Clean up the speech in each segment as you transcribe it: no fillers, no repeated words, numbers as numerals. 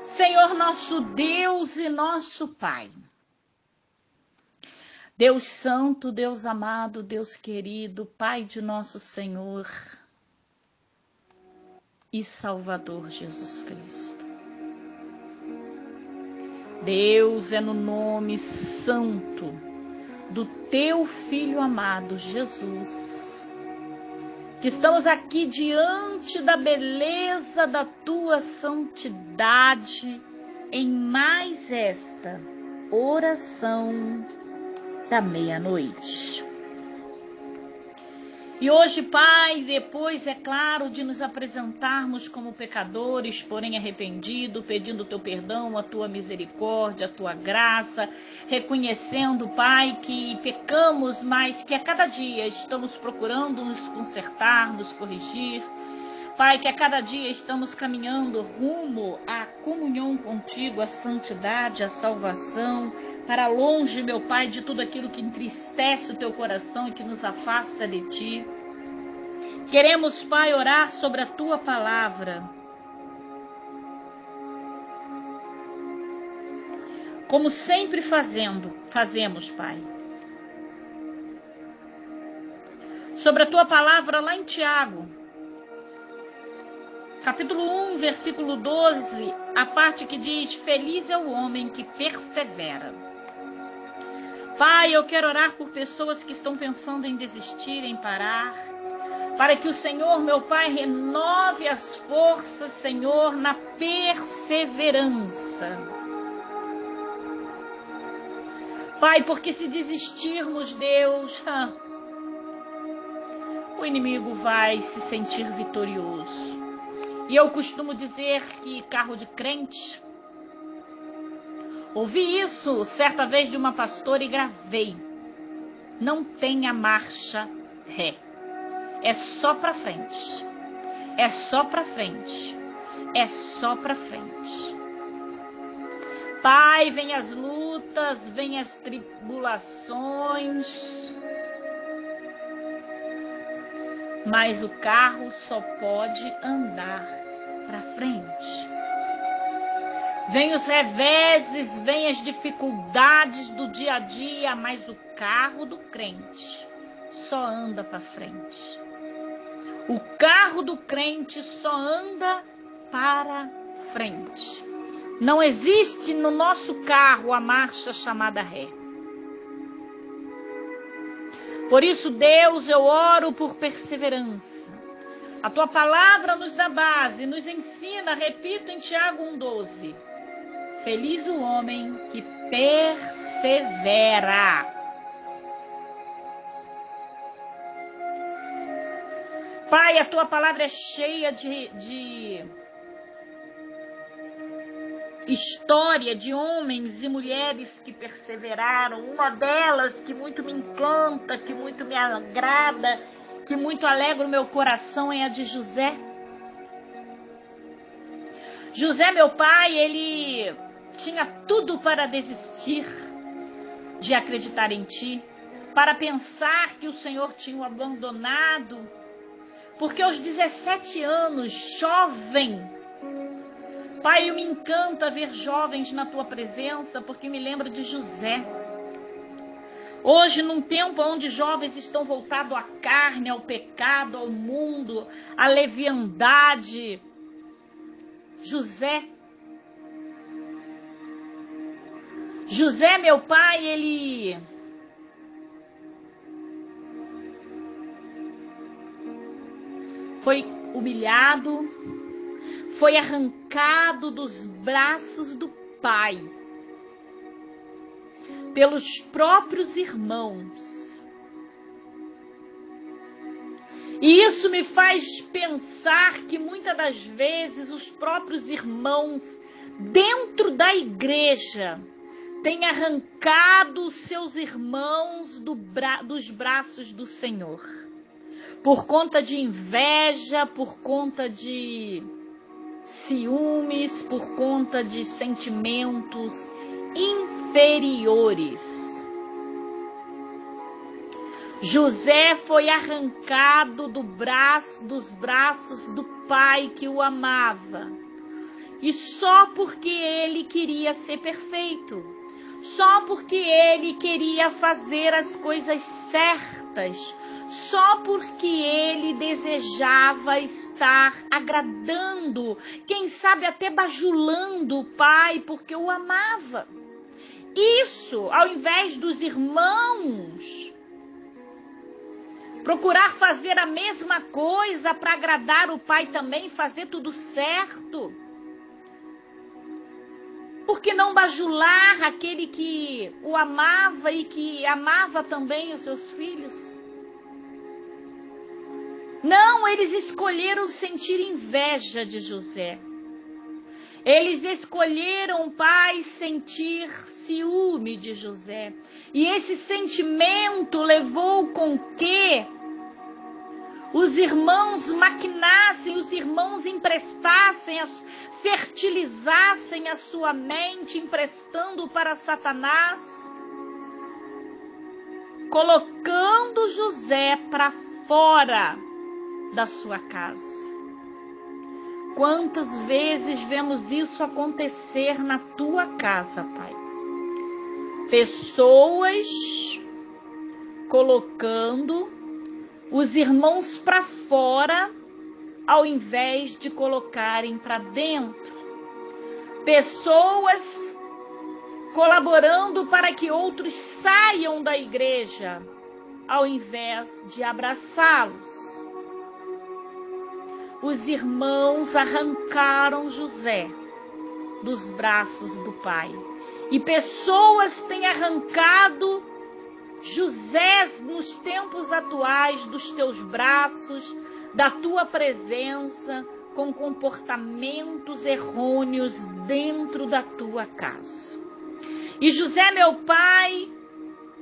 Senhor nosso Deus e nosso Pai, Deus santo, Deus amado, Deus querido, Pai de nosso Senhor e Salvador Jesus Cristo. Deus, é no nome santo do Teu Filho amado Jesus, que estamos aqui diante da beleza da Tua santidade em mais esta oração da meia-noite. E hoje, Pai, depois, é claro, de nos apresentarmos como pecadores, porém arrependidos, pedindo o Teu perdão, a Tua misericórdia, a Tua graça, reconhecendo, Pai, que pecamos, mas que a cada dia estamos procurando nos consertar, nos corrigir. Pai, que a cada dia estamos caminhando rumo à comunhão contigo, à santidade, à salvação, para longe, meu Pai, de tudo aquilo que entristece o Teu coração e que nos afasta de Ti. Queremos, Pai, orar sobre a Tua palavra, como sempre fazemos, Pai. Sobre a Tua palavra lá em Tiago, capítulo 1, versículo 12, a parte que diz: feliz é o homem que persevera. Pai, eu quero orar por pessoas que estão pensando em desistir, em parar, para que o Senhor, meu Pai, renove as forças, Senhor, na perseverança. Pai, porque se desistirmos, Deus, o inimigo vai se sentir vitorioso. E eu costumo dizer que carro de crente... Ouvi isso certa vez de uma pastora e gravei. Não tenha marcha ré. É só pra frente. É só pra frente. É só pra frente. Pai, vem as lutas, vem as tribulações. Mas o carro só pode andar pra frente. Vem os reveses, vem as dificuldades do dia a dia, mas o carro do crente só anda para frente. O carro do crente só anda para frente. Não existe no nosso carro a marcha chamada ré. Por isso, Deus, eu oro por perseverança. A Tua palavra nos dá base, nos ensina, repito em Tiago 1,12. Feliz o homem que persevera. Pai, a Tua palavra é cheia de história de homens e mulheres que perseveraram. Uma delas que muito me encanta, que muito me agrada, que muito alegra o meu coração é a de José. José, meu pai, ele tinha tudo para desistir de acreditar em Ti, para pensar que o Senhor tinha o abandonado, porque aos 17 anos, jovem, Pai, me encanta ver jovens na Tua presença, porque me lembra de José. Hoje, num tempo onde jovens estão voltados à carne, ao pecado, ao mundo, à leviandade, José, meu pai, ele foi humilhado, foi arrancado dos braços do pai, pelos próprios irmãos. E isso me faz pensar que muitas das vezes os próprios irmãos dentro da igreja têm arrancado seus irmãos dos braços do Senhor, por conta de inveja, por conta de ciúmes, por conta de sentimentos inferiores. José foi arrancado dos braços do pai que o amava, E só porque ele queria ser perfeito, só porque ele queria fazer as coisas certas, só porque ele desejava estar agradando, quem sabe até bajulando o pai, porque o amava. Isso, ao invés dos irmãos procurar fazer a mesma coisa para agradar o pai também, fazer tudo certo. Por que não bajular aquele que o amava e que amava também os seus filhos? Não, eles escolheram sentir inveja de José. Eles escolheram, pai, sentir ciúme de José. E esse sentimento levou com que os irmãos maquinassem, os irmãos emprestassem, fertilizassem a sua mente, emprestando para Satanás, colocando José para fora da sua casa. Quantas vezes vemos isso acontecer na tua casa, pai? Pessoas colocando os irmãos para fora, ao invés de colocarem para dentro. Pessoas colaborando para que outros saiam da igreja, ao invés de abraçá-los. Os irmãos arrancaram José dos braços do pai. E pessoas têm arrancado José nos tempos atuais dos teus braços, da tua presença, com comportamentos errôneos dentro da tua casa. E José, meu pai,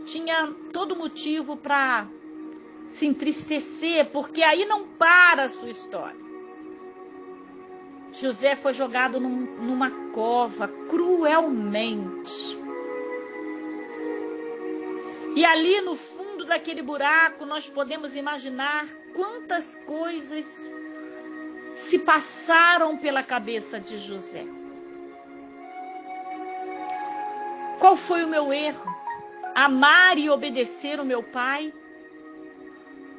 tinha todo motivo para se entristecer, porque aí não para a sua história. José foi jogado numa cova cruelmente. E ali no fundo daquele buraco nós podemos imaginar quantas coisas se passaram pela cabeça de José. Qual foi o meu erro? Amar e obedecer o meu pai?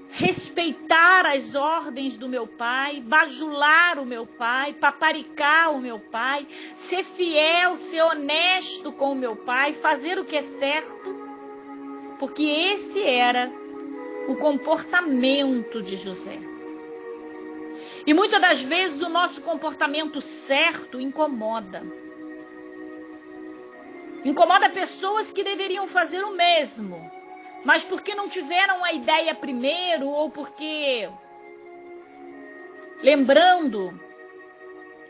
Respeitar as ordens do meu pai, bajular o meu pai, paparicar o meu pai, ser fiel, ser honesto com o meu pai, fazer o que é certo, porque esse era o comportamento de José. E muitas das vezes o nosso comportamento certo incomoda. Incomoda pessoas que deveriam fazer o mesmo, mas porque não tiveram a ideia primeiro, ou porque, lembrando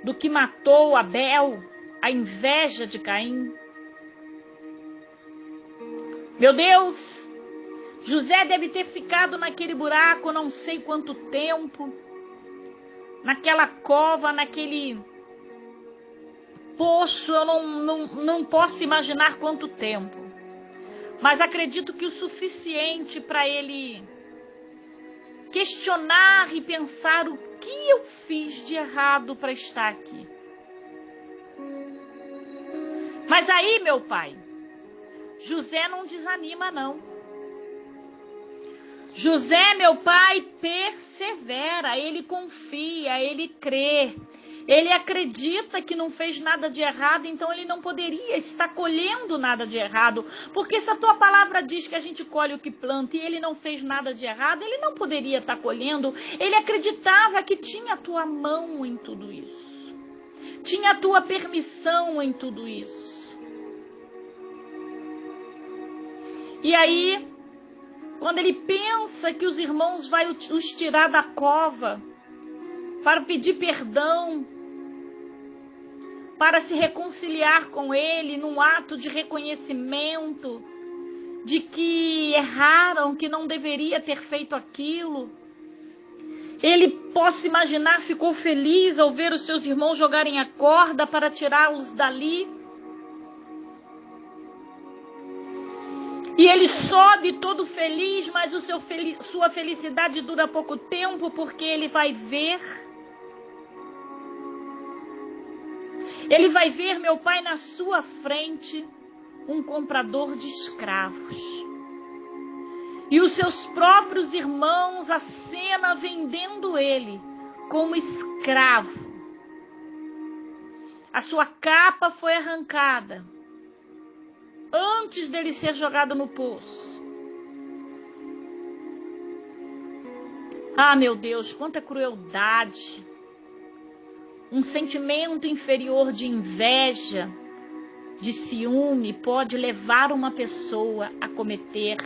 do que matou Abel, a inveja de Caim. Meu Deus, José deve ter ficado naquele buraco não sei quanto tempo, naquela cova, naquele poço, eu não posso imaginar quanto tempo. Mas acredito que o suficiente para ele questionar e pensar o que eu fiz de errado para estar aqui. Mas aí, meu pai, José não desanima, não. José, meu pai, persevera, ele confia, ele crê. Ele acredita que não fez nada de errado, então ele não poderia estar colhendo nada de errado. Porque se a tua palavra diz que a gente colhe o que planta e ele não fez nada de errado, ele não poderia estar colhendo. Ele acreditava que tinha a tua mão em tudo isso. Tinha a tua permissão em tudo isso. E aí, quando ele pensa que os irmãos vão os tirar da cova para pedir perdão, para se reconciliar com ele num ato de reconhecimento de que erraram, que não deveria ter feito aquilo. Ele, posso imaginar, ficou feliz ao ver os seus irmãos jogarem a corda para tirá-los dali. E ele sobe todo feliz, mas sua felicidade dura pouco tempo, porque ele vai ver Ele vai ver, meu pai, na sua frente um comprador de escravos. E os seus próprios irmãos a cena vendendo ele como escravo. A sua capa foi arrancada antes dele ser jogado no poço. Ah, meu Deus, quanta crueldade. Um sentimento inferior de inveja, de ciúme, pode levar uma pessoa a cometer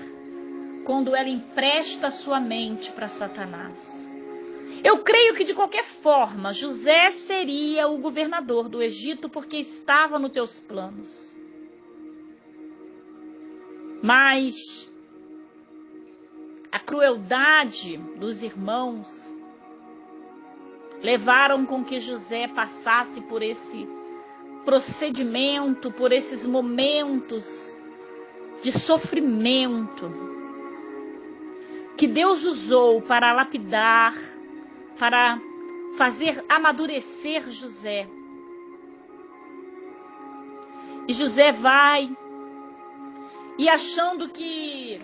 quando ela empresta sua mente para Satanás. Eu creio que de qualquer forma José seria o governador do Egito porque estava nos teus planos. Mas a crueldade dos irmãos levaram com que José passasse por esse procedimento, por esses momentos de sofrimento que Deus usou para lapidar, para fazer amadurecer José. E José vai e achando que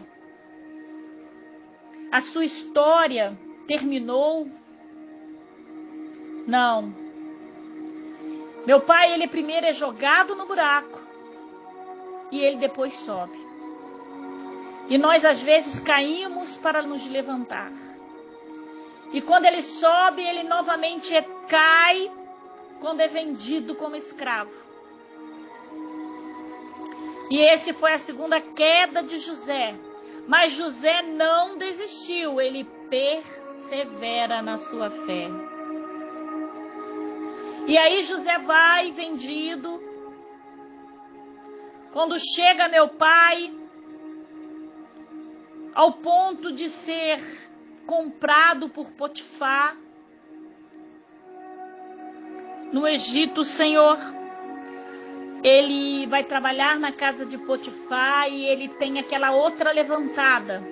a sua história terminou. Não. Meu pai, ele primeiro é jogado no buraco e ele depois sobe. E nós às vezes caímos para nos levantar. E quando ele sobe, ele novamente cai quando é vendido como escravo. E esse foi a segunda queda de José. Mas José não desistiu, ele persevera na sua fé. E aí José vai vendido. Quando chega meu pai ao ponto de ser comprado por Potifar no Egito, Senhor, ele vai trabalhar na casa de Potifar e ele tem aquela outra levantada.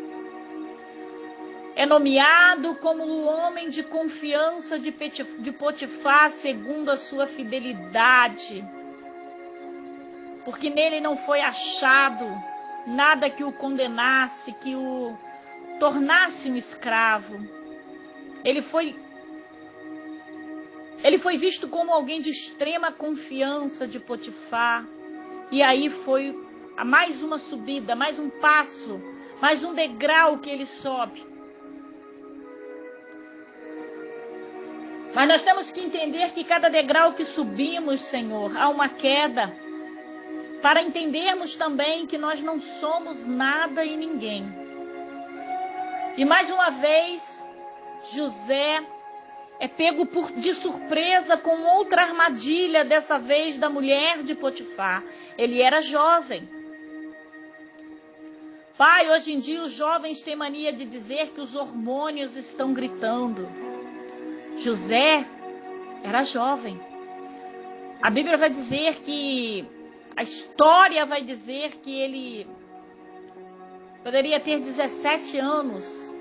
É nomeado como o homem de confiança de Potifar segundo a sua fidelidade. Porque nele não foi achado nada que o condenasse, que o tornasse um escravo. Ele foi visto como alguém de extrema confiança de Potifar. E aí foi mais uma subida, mais um passo, mais um degrau que ele sobe. Mas nós temos que entender que cada degrau que subimos, Senhor, há uma queda. Para entendermos também que nós não somos nada e ninguém. E mais uma vez, José é pego de surpresa com outra armadilha, dessa vez da mulher de Potifar. Ele era jovem. Pai, hoje em dia os jovens têm mania de dizer que os hormônios estão gritando. José era jovem. A Bíblia vai dizer que, a história vai dizer que ele poderia ter 17 anos.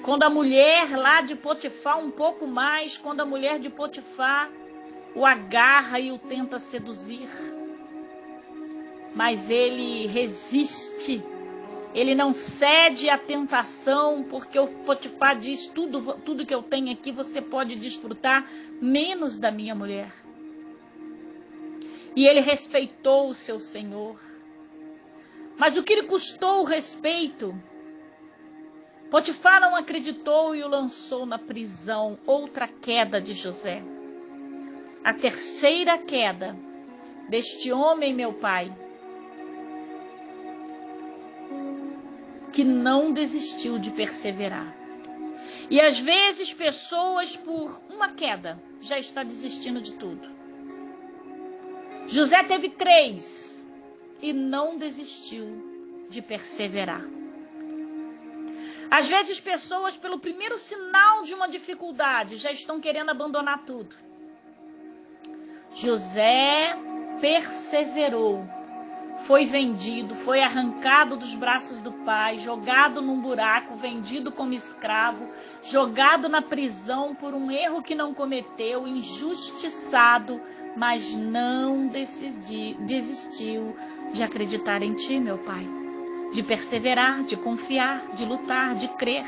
Quando a mulher lá de Potifar, um pouco mais, quando a mulher de Potifar o agarra e o tenta seduzir. Mas ele resiste. Ele não cede à tentação, porque o Potifar diz, tudo que eu tenho aqui você pode desfrutar, menos da minha mulher. E ele respeitou o seu senhor. Mas o que lhe custou o respeito? Potifar não acreditou e o lançou na prisão. Outra queda de José. A terceira queda deste homem, meu pai, que não desistiu de perseverar. E às vezes pessoas por uma queda já está desistindo de tudo. José teve 3 e não desistiu de perseverar. Às vezes pessoas pelo primeiro sinal de uma dificuldade já estão querendo abandonar tudo. José perseverou, foi vendido, foi arrancado dos braços do pai, jogado num buraco, vendido como escravo, jogado na prisão por um erro que não cometeu, injustiçado, mas não desistiu de acreditar em ti, meu Pai, de perseverar, de confiar, de lutar, de crer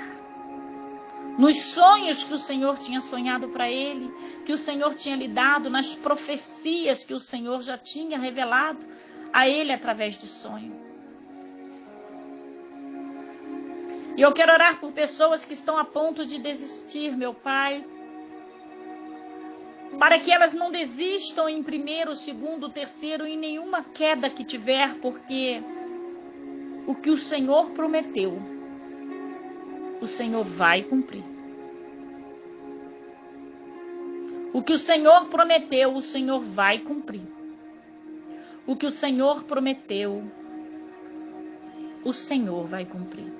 nos sonhos que o Senhor tinha sonhado para ele, que o Senhor tinha lhe dado, nas profecias que o Senhor já tinha revelado a ele através de sonho. E eu quero orar por pessoas que estão a ponto de desistir, meu Pai, para que elas não desistam em primeiro, segundo, terceiro, em nenhuma queda que tiver, porque o que o Senhor prometeu, o Senhor vai cumprir. O que o Senhor prometeu, o Senhor vai cumprir. O que o Senhor prometeu, o Senhor vai cumprir.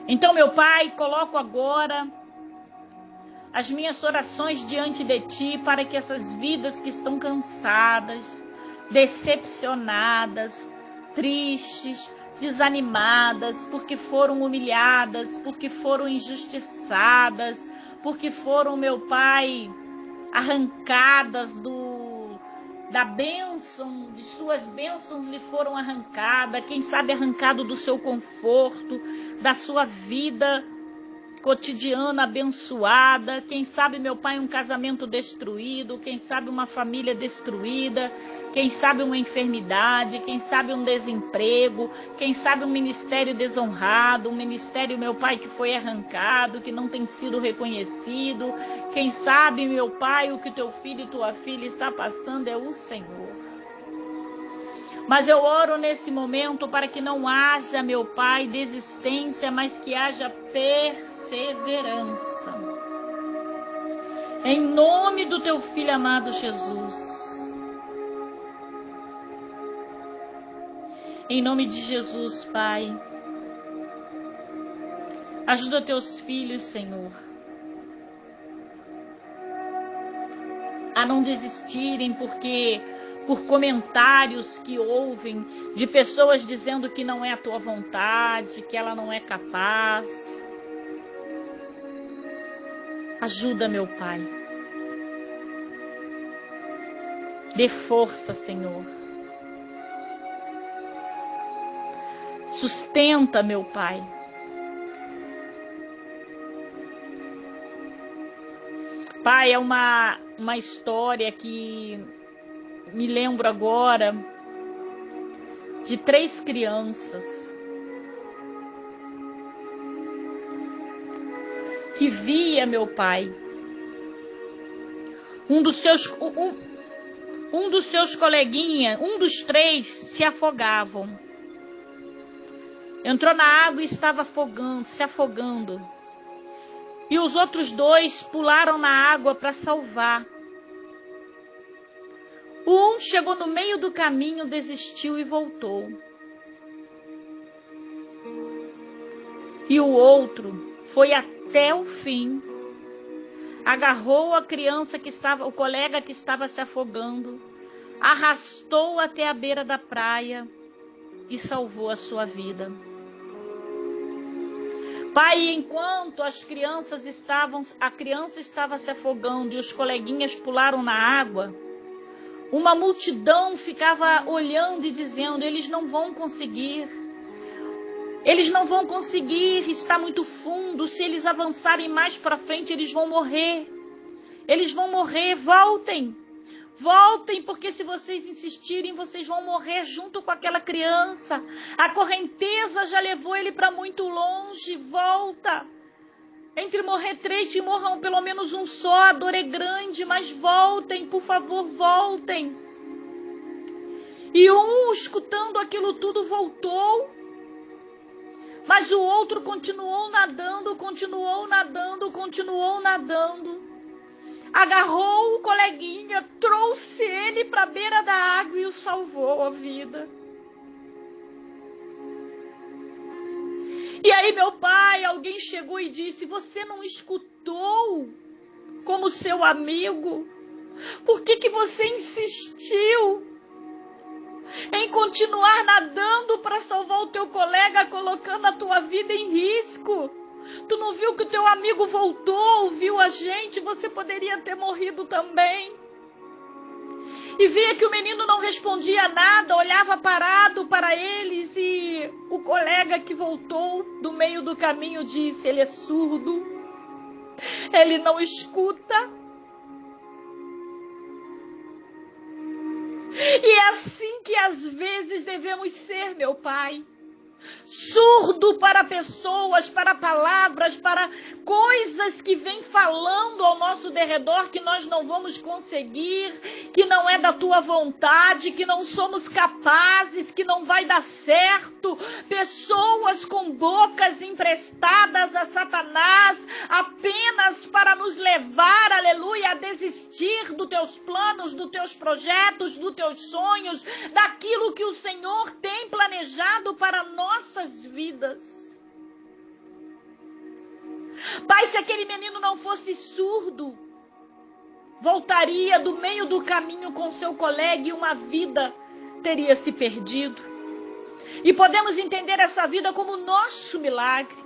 Então, meu Pai, coloco agora as minhas orações diante de Ti, para que essas vidas que estão cansadas, decepcionadas, tristes, desanimadas, porque foram humilhadas, porque foram injustiçadas, porque foram, meu Pai, arrancadas da bênção, de suas bênçãos lhe foram arrancadas, quem sabe arrancado do seu conforto, da sua vida cotidiana abençoada, quem sabe, meu Pai, um casamento destruído, quem sabe uma família destruída, quem sabe uma enfermidade, quem sabe um desemprego, quem sabe um ministério desonrado, um ministério, meu Pai, que foi arrancado, que não tem sido reconhecido, quem sabe, meu Pai, o que teu filho e tua filha está passando é o Senhor. Mas eu oro nesse momento para que não haja, meu Pai, desistência, mas que haja perseverança. Em nome do teu filho amado Jesus. Em nome de Jesus, Pai. Ajuda teus filhos, Senhor, a não desistirem por comentários que ouvem de pessoas dizendo que não é a tua vontade, que ela não é capaz. Ajuda, meu Pai. Dê força, Senhor. Sustenta, meu Pai. Pai, é uma história que me lembro agora de 3 crianças que via, meu Pai, um dos seus coleguinhas, um dos 3 se afogavam. Entrou na água e estava se afogando. E os outros 2 pularam na água para salvar. Um chegou no meio do caminho, desistiu e voltou. E o outro foi até o fim. Agarrou a criança o colega que estava se afogando, arrastou até a beira da praia e salvou a sua vida. Pai, enquanto a criança estava se afogando e os coleguinhas pularam na água, uma multidão ficava olhando e dizendo: eles não vão conseguir. Eles não vão conseguir, está muito fundo. Se eles avançarem mais para frente, eles vão morrer. Eles vão morrer, voltem. Voltem, porque se vocês insistirem, vocês vão morrer junto com aquela criança. A correnteza já levou ele para muito longe, volta. Entre morrer 3, que morram pelo menos um só, a dor é grande, mas voltem, por favor, voltem. E um, escutando aquilo tudo, voltou. Mas o outro continuou nadando, continuou nadando, continuou nadando. Agarrou o coleguinha, trouxe ele para a beira da água e o salvou a vida. E aí, meu Pai, alguém chegou e disse: você não escutou como seu amigo? Por que você insistiu? em continuar nadando para salvar o teu colega, colocando a tua vida em risco. Tu não viu que o teu amigo voltou, viu a gente, você poderia ter morrido também. E via que o menino não respondia nada, olhava parado para eles, e o colega que voltou do meio do caminho disse: ele é surdo, ele não escuta. E é assim que às vezes devemos ser, meu Pai. Surdo para pessoas, para palavras, para coisas que vêm falando ao nosso derredor que nós não vamos conseguir, que não é da tua vontade, que não somos capazes, que não vai dar certo. Pessoas com bocas emprestadas a Satanás apenas para nos levar, aleluia, a desistir dos teus planos, dos teus projetos, dos teus sonhos, daquilo que o Senhor tem planejado para nossas vidas. Pai, se aquele menino não fosse surdo, voltaria do meio do caminho com seu colega e uma vida teria se perdido. E podemos entender essa vida como nosso milagre.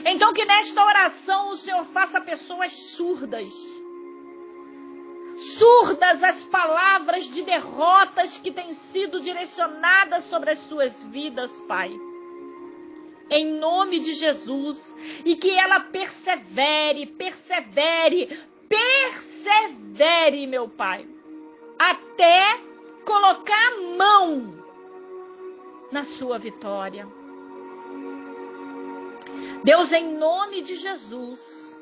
Então que nesta oração o Senhor faça pessoas surdas. Surdas às palavras de derrotas que têm sido direcionadas sobre as suas vidas, Pai. Em nome de Jesus. E que ela persevere, meu Pai. Até colocar a mão na sua vitória. Deus, em nome de Jesus,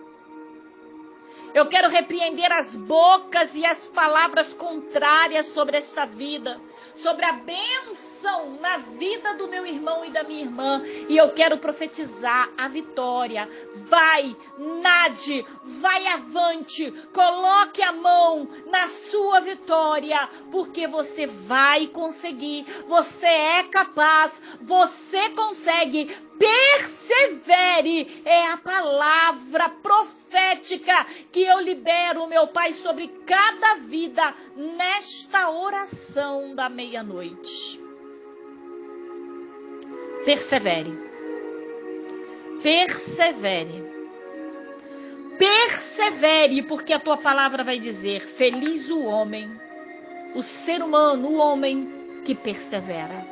eu quero repreender as bocas e as palavras contrárias sobre esta vida, sobre a bênção na vida do meu irmão e da minha irmã. E eu quero profetizar a vitória. Vai, nade, vai avante, coloque a mão na sua vitória, porque você vai conseguir, você é capaz, você consegue. Persevere, é a palavra profética que eu libero, meu Pai, sobre cada vida nesta oração da meia-noite. Persevere. Persevere. Persevere, porque a tua palavra vai dizer: feliz o homem, o ser humano, o homem que persevera.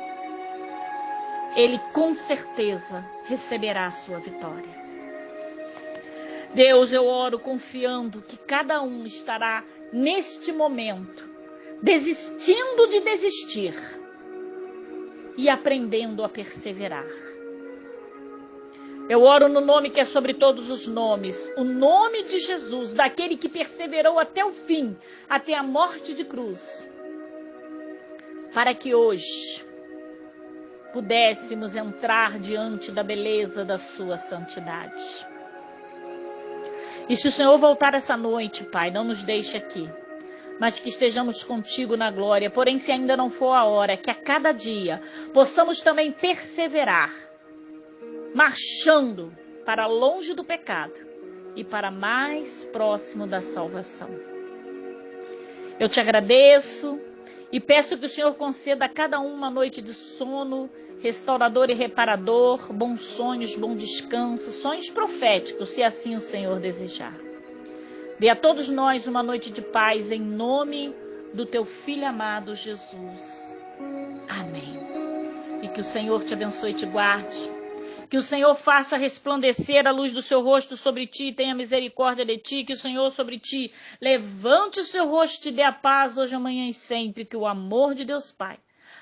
Ele com certeza receberá a sua vitória. Deus, eu oro confiando que cada um estará neste momento desistindo de desistir e aprendendo a perseverar. Eu oro no nome que é sobre todos os nomes, o nome de Jesus, daquele que perseverou até o fim, até a morte de cruz, para que hoje pudéssemos entrar diante da beleza da sua santidade. E se o Senhor voltar essa noite, Pai, não nos deixe aqui, mas que estejamos contigo na glória. Porém, se ainda não for a hora, que a cada dia possamos também perseverar, marchando para longe do pecado e para mais próximo da salvação. Eu te agradeço e peço que o Senhor conceda a cada um uma noite de sono restaurador e reparador, bons sonhos, bom descanso, sonhos proféticos, se assim o Senhor desejar. Dê a todos nós uma noite de paz, em nome do teu Filho amado Jesus. Amém. E que o Senhor te abençoe e te guarde. Que o Senhor faça resplandecer a luz do seu rosto sobre ti e tenha misericórdia de ti. Que o Senhor sobre ti levante o seu rosto e te dê a paz hoje, amanhã e sempre. Que o amor de Deus Pai,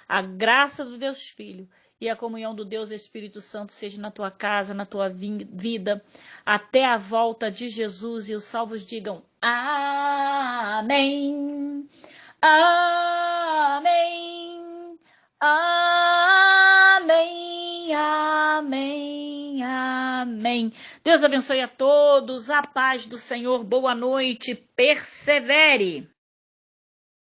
a graça do Deus Filho e a comunhão do Deus Espírito Santo seja na tua casa, na tua vida, até a volta de Jesus. E os salvos digam amém, amém, amém, amém, amém. Deus abençoe a todos, a paz do Senhor, boa noite, persevere.